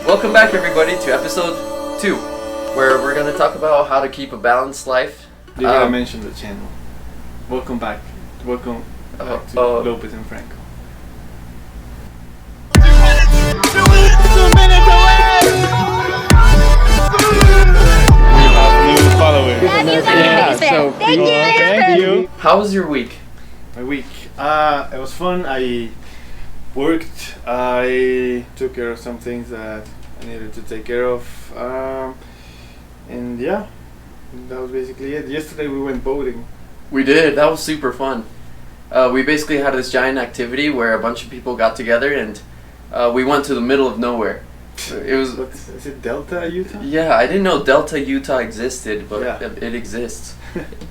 Welcome back, everybody, to episode 2, where we're going to talk about how to keep a balanced life. You gotta mention the channel. Welcome back. Welcome back to Lopez and Franco. 2 minutes away! We have new followers. Thank you. How was your week? My week. It was fun. I worked. I took care of some things that I needed to take care of. And yeah, that was basically it. Yesterday we went boating. We did. That was super fun. We basically had this giant activity where a bunch of people got together and we went to the middle of nowhere. It was. Is it Delta, Utah? Yeah, I didn't know Delta, Utah existed, but Yeah. it exists.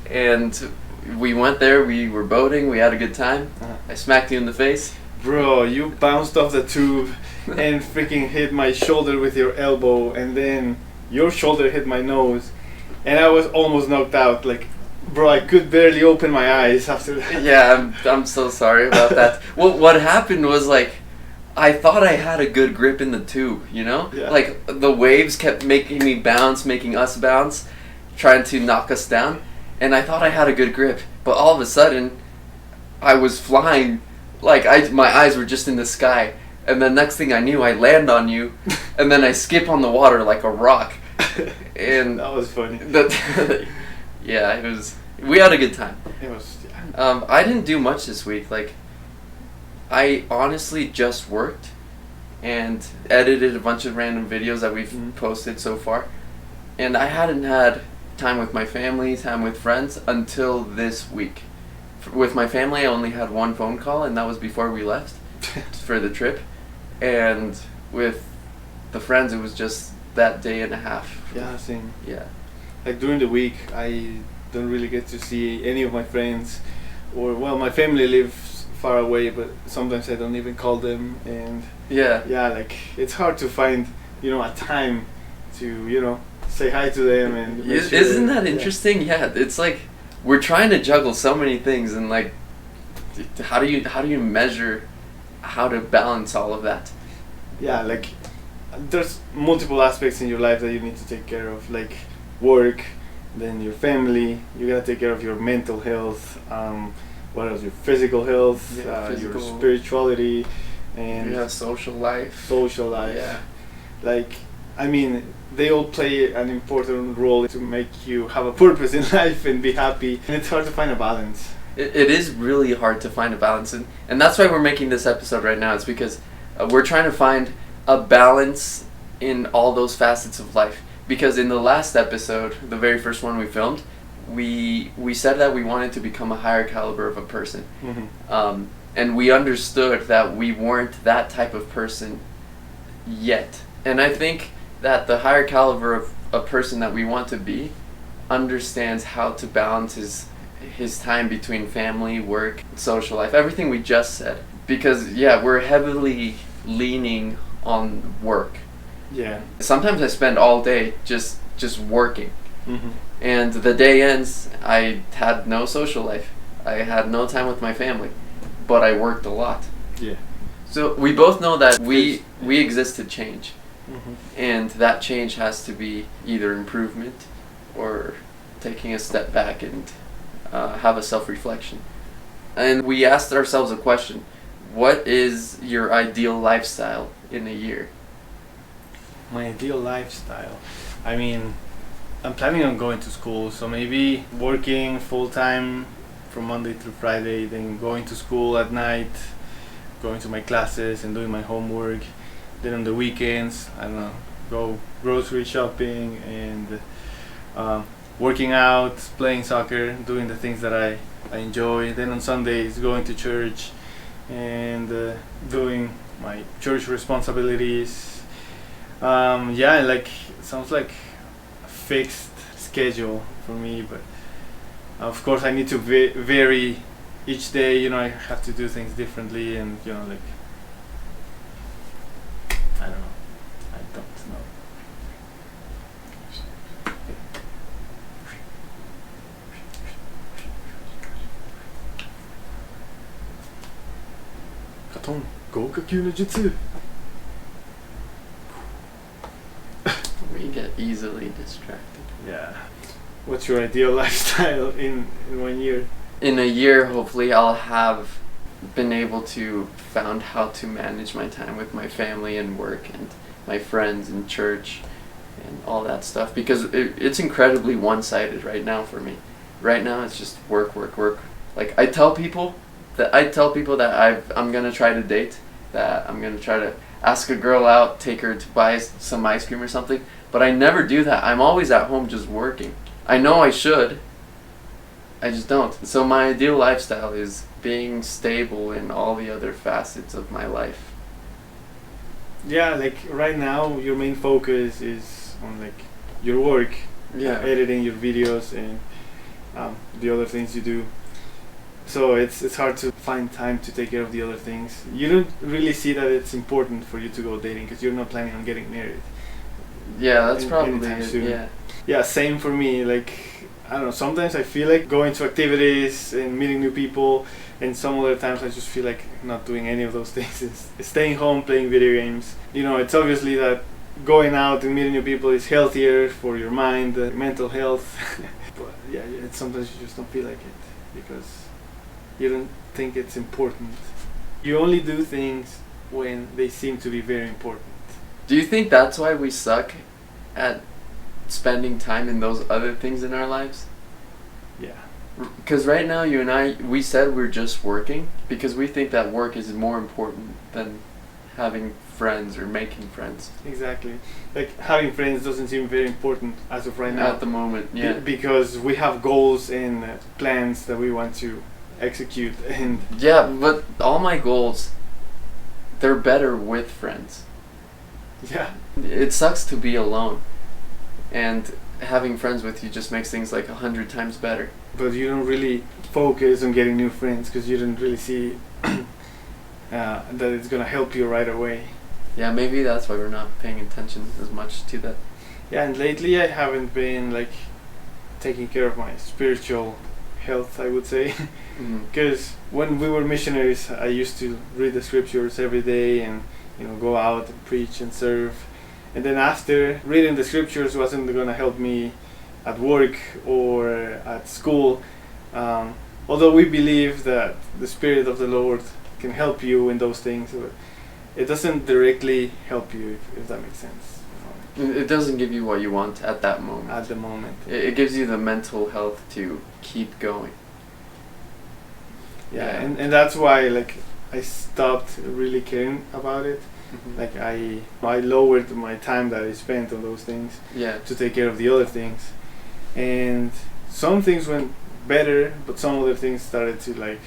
And we went there, we were boating, we had a good time. I smacked you in the face. Bro, you bounced off the tube and freaking hit my shoulder with your elbow, and then your shoulder hit my nose, and I was almost knocked out. Like, bro, I could barely open my eyes after that. Yeah, I'm so sorry about that. Well, what happened was, like, I thought I had a good grip in the tube, you know? Yeah. Like, the waves kept making me bounce, making us bounce, trying to knock us down, and I thought I had a good grip, but all of a sudden, I was flying, like, my eyes were just in the sky, and the next thing I knew, I land on you, and then I skip on the water like a rock, and That was funny. yeah, it was, we had a good time. It was, yeah. I didn't do much this week. Like, I honestly just worked and edited a bunch of random videos that we've posted so far. And I hadn't had time with my family, time with friends until this week. With my family, I only had one phone call, and that was before we left for the trip. And with the friends, it was just that day and a half. Yeah, same. Yeah. Like, during the week, I don't really get to see any of my friends, or, well, my family lives far away, but sometimes I don't even call them, and Yeah. yeah, like, it's hard to find, a time to, say hi to them and make sure Isn't that yeah. interesting? Yeah, it's like we're trying to juggle so many things, and like, how do you measure how to balance all of that? Yeah, like, there's multiple aspects in your life that you need to take care of, like work, then your family. You gotta take care of your mental health. What else? Your physical health, Yeah, your physical. spirituality, and Yeah, social life. social life. Yeah. Like, I mean, they all play an important role to make you have a purpose in life and be happy. And it's hard to find a balance. It is really hard to find a balance, and that's why we're making this episode right now. It's because we're trying to find a balance in all those facets of life. Because in the last episode, the very first one we filmed, we said that we wanted to become a higher caliber of a person. And we understood that we weren't that type of person yet. And I think that the higher caliber of a person that we want to be understands how to balance his time between family, work, social life, everything we just said. Because, yeah, we're heavily leaning on work. Yeah. Sometimes I spend all day just working. And the day ends, I had no social life. I had no time with my family. But I worked a lot. Yeah. So we both know that we exist to change. And that change has to be either improvement or taking a step back and have a self-reflection. And we asked ourselves a question: what is your ideal lifestyle in a year? My ideal lifestyle. I mean, I'm planning on going to school, so maybe working full time from Monday through Friday, then going to school at night, going to my classes and doing my homework. Then on the weekends, I don't know, go grocery shopping and working out, playing soccer, doing the things that I enjoy. Then on Sundays, going to church and doing my church responsibilities. Yeah, like, sounds like a fixed schedule for me, but of course I need to vary each day. I have to do things differently, and like, I don't know. Katon, 合格級の術 We get easily distracted. Yeah. What's your ideal lifestyle in 1 year? In a year, hopefully, I'll have been able to found how to manage my time with my family and work and my friends and church and all that stuff, because it's incredibly one-sided right now for me. Right now it's just work, work, work. Like I tell people that I'm gonna try to date, that I'm gonna try to ask a girl out, take her to buy some ice cream or something, but I never do that. I'm always at home just working. I know I should, I just don't. So my ideal lifestyle is being stable in all the other facets of my life. Yeah, like right now your main focus is on like your work, editing your videos and the other things you do. So it's hard to find time to take care of the other things. You don't really see that it's important for you to go dating because you're not planning on getting married. Yeah, that's probably anytime it. soon. Yeah. Yeah, same for me. Like I don't know. Sometimes I feel like going to activities and meeting new people, and some other times I just feel like not doing any of those things. It's staying home playing video games. You know, it's obviously that going out and meeting new people is healthier for your mind, mental health. But yeah, sometimes you just don't feel like it because you don't think it's important. You only do things when they seem to be very important. Do you think that's why we suck at spending time in those other things in our lives? Yeah. Because right now you and I, we said we're just working because we think that work is more important than having friends or making friends. Exactly. Like having friends doesn't seem very important as of right now. At the moment, yeah. Because we have goals and plans that we want to execute, and yeah, but all my goals, they're better with friends. Yeah. It sucks to be alone, and having friends with you just makes things like 100 times better. But you don't really focus on getting new friends because you don't really see that it's gonna help you right away. Yeah, maybe that's why we're not paying attention as much to that. Yeah, and lately I haven't been like taking care of my spiritual health, I would say. Because when we were missionaries, I used to read the scriptures every day and go out and preach and serve. And then after reading the scriptures wasn't going to help me at work or at school. Although we believe that the Spirit of the Lord can help you in those things, it doesn't directly help you, if that makes sense. It doesn't give you what you want at that moment. At the moment. It gives you the mental health to keep going. Yeah. And that's why like I stopped really caring about it. Mm-hmm. Like I lowered my time that I spent on those things to take care of the other things. And some things went better, but some other things started to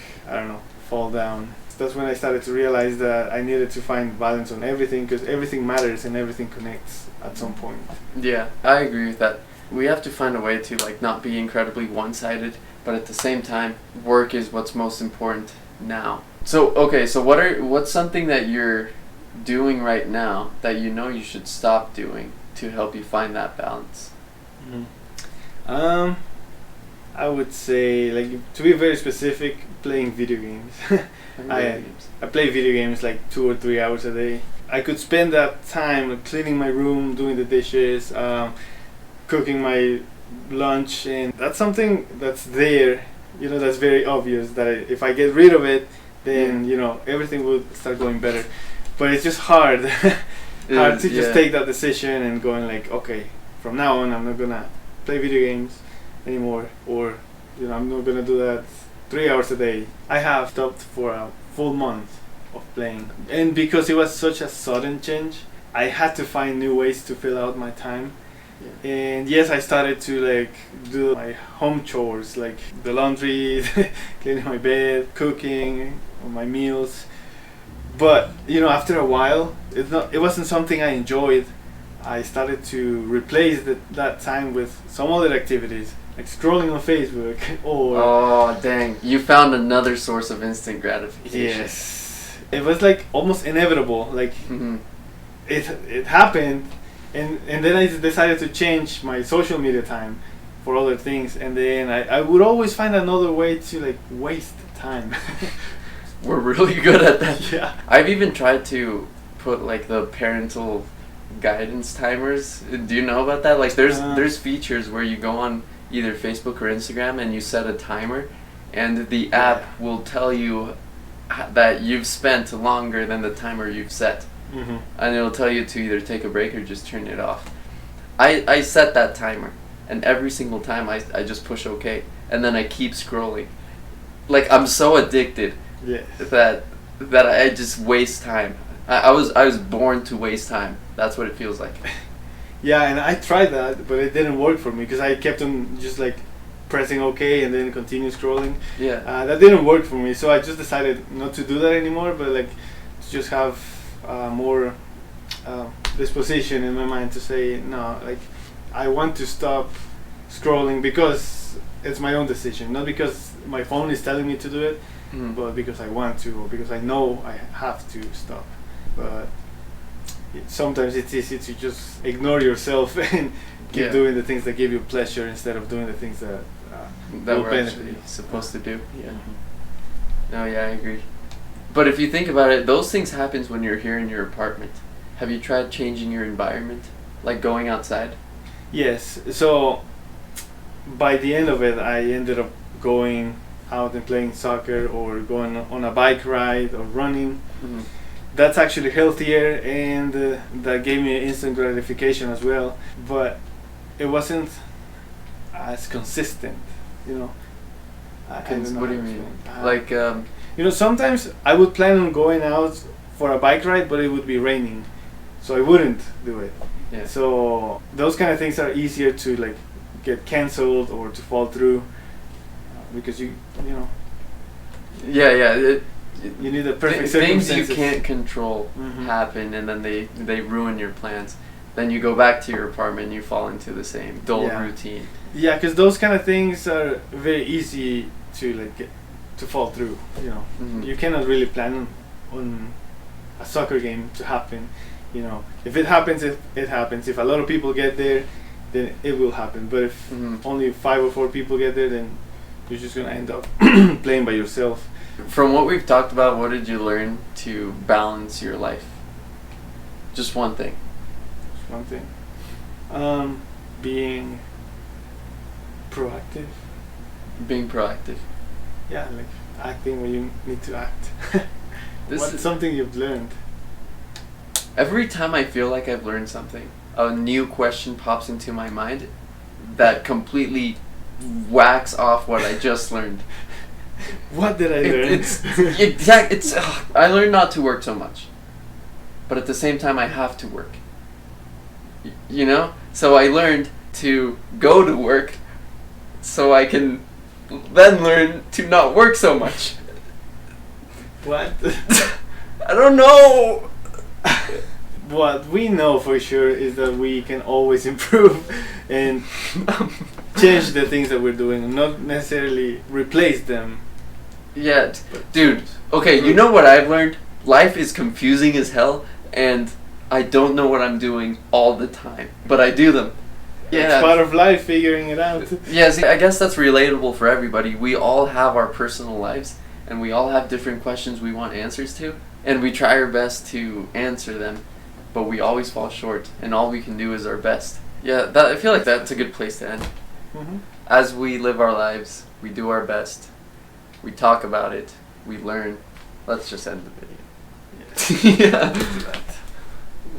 fall down. That's when I started to realize that I needed to find balance on everything because everything matters and everything connects at some point. Yeah, I agree with that. We have to find a way to not be incredibly one-sided, but at the same time, work is what's most important now. So what's something that you're doing right now that you should stop doing to help you find that balance? Mm-hmm. I would say, to be very specific, playing video games. I play video games 2 or 3 hours a day. I could spend that time cleaning my room, doing the dishes, cooking my lunch, and that's something that's there, that's very obvious that if I get rid of it, then everything would start going better. But it's just hard to just take that decision and going okay, from now on I'm not gonna play video games anymore, or I'm not gonna do that 3 hours a day. I have stopped for a full month of playing, and because it was such a sudden change, I had to find new ways to fill out my time. And yes, I started to do my home chores, like the laundry, cleaning my bed, cooking my meals. But after a while, it wasn't something I enjoyed. I started to replace that time with some other activities, like scrolling on Facebook or... Oh, dang. You found another source of instant gratification. Yes. It was almost inevitable. It happened, and then I decided to change my social media time for other things, and then I would always find another way to waste time. We're really good at that. Yeah. I've even tried to put the parental guidance timers. Do you know about that? Like there's Uh, features where you go on either Facebook or Instagram and you set a timer, and the app Yeah. will tell you that you've spent longer than the timer you've set, Mm-hmm. and it'll tell you to either take a break or just turn it off. I set that timer, and every single time I just push OK, and then I keep scrolling. Like I'm so addicted Yeah. that I just waste time. I was born to waste time. That's what it feels like. Yeah, and I tried that, but it didn't work for me because I kept on just like pressing OK and then continue scrolling. Yeah. That didn't work for me, so I just decided not to do that anymore. But like, to just have more disposition in my mind to say no. Like, I want to stop scrolling because it's my own decision, not because my phone is telling me to do it, Mm. but because I want to or because I know I have to stop. But sometimes it's easy to just ignore yourself and keep Yeah. doing the things that give you pleasure instead of doing the things that That will we're benefit actually you. supposed to do. Yeah. Mhm. No, yeah, I agree. But if you think about it, those things happens when you're here in your apartment. Have you tried changing your environment, like going outside? Yes. So by the end of it, I ended up going out and playing soccer or going on a bike ride or running. Mm-hmm. That's actually healthier, and that gave me instant gratification as well. But it wasn't as consistent, you know. I don't know What do you how to mean? explain. Like, You know, sometimes I would plan on going out for a bike ride, but it would be raining, so I wouldn't do it. yeah. So those kind of things are easier to like get cancelled or to fall through because you know Yeah, yeah. you need the perfect Things you circumstances. can't control Mhm. happen, and then they ruin your plans. Then you go back to your apartment and you fall into the same dull Yeah. routine. Yeah, because those kind of things are very easy to like get to fall through. You know, Mhm. you cannot really plan on a soccer game to happen. You know, if it happens, it happens. If a lot of people get there, then it will happen. But if Mhm. only 5 or 4 people get there, then you're just gonna end up playing by yourself. From what we've talked about, what did you learn to balance your life? Just one thing. That's one thing. Being proactive. Being proactive. Yeah, like acting when you need to act. This What's is- something you've learned? Every time I feel like I've learned something, a new question pops into my mind that completely whacks off what I just learned. What did I learn? It's I learned not to work so much, but at the same time I have to work. You know, so I learned to go to work, so I can then learn to not work so much. What? I don't know. What we know for sure is that we can always improve and change the things that we're doing, not necessarily replace them. Yeah, dude. Okay, you know what I've learned? Life is confusing as hell, and I don't know what I'm doing all the time, but I do them. It's Yeah. part of life, figuring it out. Yeah, see, I guess that's relatable for everybody. We all have our personal lives, and we all have different questions we want answers to, and we try our best to answer them, but we always fall short, and all we can do is our best. Yeah, I feel like that's a good place to end. Mm-hmm. As we live our lives, we do our best, we talk about it, we learn. Let's just end the video. Yeah. Yeah. Let's do that.